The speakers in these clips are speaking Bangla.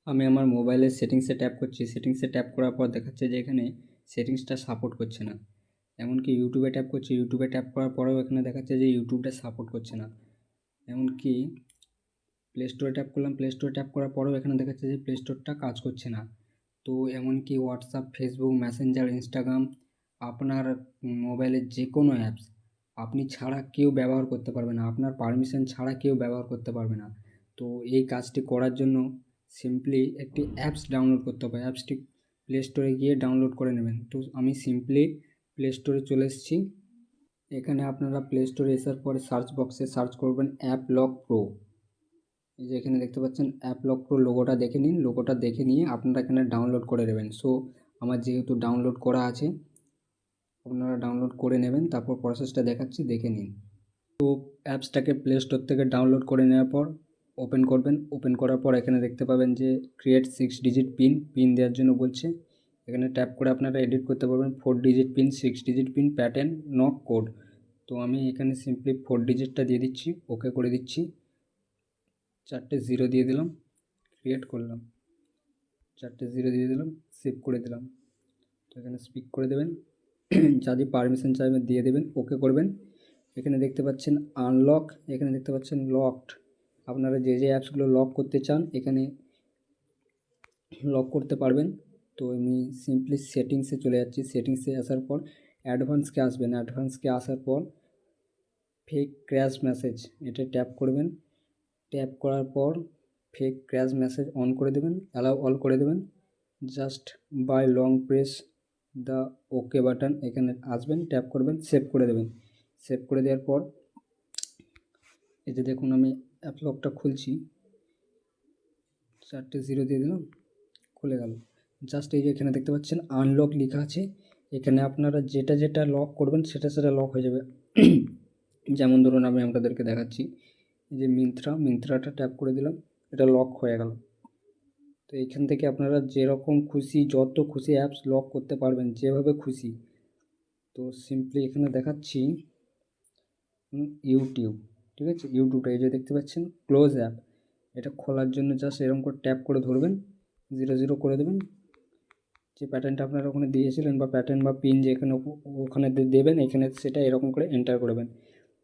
আমি আমার মোবাইলের সেটিংসে ট্যাপ করছি। সেটিংসে ট্যাপ করার পর দেখাচ্ছে যে এখানে সেটিংসটা সাপোর্ট করছে না। এমনকি ইউটিউবে ট্যাপ করছি, ইউটিউবে ট্যাপ করার পরেও এখানে দেখাচ্ছে যে ইউটিউবটা সাপোর্ট করছে না। এমনকি প্লে স্টোরে ট্যাপ করলাম, প্লে স্টোরে ট্যাপ করার পরেও এখানে দেখাচ্ছে যে প্লে স্টোরটা কাজ করছে না। তো এমনকি হোয়াটসঅ্যাপ, ফেসবুক, মেসেঞ্জার, ইনস্টাগ্রাম, আপনার মোবাইলের যে কোনো অ্যাপস আপনি ছাড়া কেউ ব্যবহার করতে পারবে না, আপনার পারমিশন ছাড়া কেউ ব্যবহার করতে পারবে না। তো এই কাজটি করার জন্য সিম্পলি একটি অ্যাপস ডাউনলোড করতে হবে। অ্যাপসটি প্লে স্টোরে গিয়ে ডাউনলোড করে নেবেন। তো আমি সিম্পলি প্লে স্টোরে চলে এসেছি। এখানে আপনারা প্লে স্টোরে আসার পরে সার্চ বক্সে সার্চ করবেন অ্যাপ লক প্রো। এই যে এখানে দেখতে পাচ্ছেন অ্যাপ লক প্রো, লোগোটা দেখে নিন। লোগোটা দেখে নিয়ে আপনারা এখানে ডাউনলোড করে নেবেন। সো আমার যেহেতু ডাউনলোড করা আছে, আপনারা ডাউনলোড করে নেবেন। তারপর প্রসেসটা দেখাচ্ছি, দেখে নিন। তো অ্যাপসটাকে প্লে স্টোর থেকে ডাউনলোড করে নেওয়ার পর ওপেন করবেন। ওপেন করার পর এখানে দেখতে পাবেন যে ক্রিয়েট 6 ডিজিট পিন দেওয়ার জন্য বলছে। এখানে ট্যাপ করে আপনারা এডিট করতে পারবেন 4 digit pin, 6 digit pin, pattern, knock code. তো আমি এখানে সিম্পলি 4 ডিজিটটা দিয়ে দিচ্ছি, ওকে করে দিচ্ছি। 4টে জিরো দিয়ে দিলাম, ক্রিয়েট করলাম। 4টে জিরো দিয়ে দিলাম, সেভ করে দিলাম। তো এখানে স্পিক করে দেবেন, যদি পারমিশন চাইবেন দিয়ে দেবেন, ওকে করবেন। এখানে দেখতে পাচ্ছেন আনলক, এখানে দেখতে পাচ্ছেন লকড। আপনারা যে যে অ্যাপসগুলো লক করতে চান এখানে লক করতে পারবেন। তো আমি সিম্পলি সেটিংসে চলে যাচ্ছি। সেটিংসে আসার পর অ্যাডভান্সকে আসবেন। অ্যাডভান্সকে আসার পর ফেক ক্র্যাশ মেসেজ, এটা ট্যাপ করবেন। ট্যাপ করার পর ফেক ক্র্যাশ মেসেজ অন করে দেবেন, অ্যালাউ অল করে দেবেন। Just by long press the okay button, এখানে আসবেন, ট্যাপ করবেন, সেভ করে দেবেন। সেভ করে দেওয়ার পর এই যে দেখুন আমি অ্যাপ লকটা খুলছি, 4টে জিরো দিয়ে দিলাম, খুলে গেল। জাস্ট এই যে এখানে দেখতে পাচ্ছেন আনলক লেখা আছে। এখানে আপনারা যেটা যেটা লক করবেন সেটা সেটা লক হয়ে যাবে। যেমন ধরুন আমি আপনাদেরকে দেখাচ্ছি, এই যে মিন্ত্রাটা ট্যাপ করে দিলাম, এটা লক হয়ে গেল। তো এইখান থেকে আপনারা যেরকম খুশি যত খুশি অ্যাপস লক করতে পারবেন, যেভাবে খুশি। তো সিম্পলি এখানে দেখাচ্ছি ইউটিউব, ঠিক আছে। ইউটিউবটা এই যে দেখতে পাচ্ছেন ক্লোজ অ্যাপ, এটা খোলার জন্য জাস্ট এরকম করে ট্যাপ করে ধরবেন, 0 করে দেবেন। যে প্যাটার্নটা আপনারা ওখানে দিয়েছিলেন বা প্যাটার্ন বা পিন যে এখানে ওখানে দেবেন, এখানে সেটা এরকম করে এন্টার করবেন।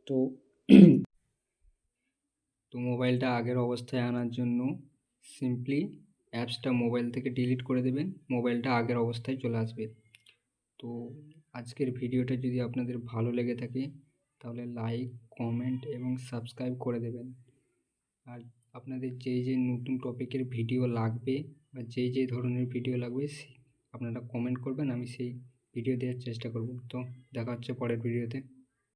তো তো মোবাইলটা আগের অবস্থায় আনার জন্য সিম্পলি অ্যাপসটা মোবাইল থেকে ডিলিট করে দেবেন, মোবাইলটা আগের অবস্থায় চলে আসবে। তো আজকের ভিডিওটা যদি আপনাদের ভালো লেগে থাকে তাহলে লাইক, কমেন্ট এবং সাবস্ক্রাইব করে দেবেন। আর আপনাদের যেই যে নতুন টপিকের ভিডিও লাগবে বা যেই যেই ধরনের ভিডিও লাগবে আপনারা কমেন্ট করবেন, আমি সেই ভিডিও দেওয়ার চেষ্টা করব। তো দেখা হচ্ছে পরের ভিডিওতে।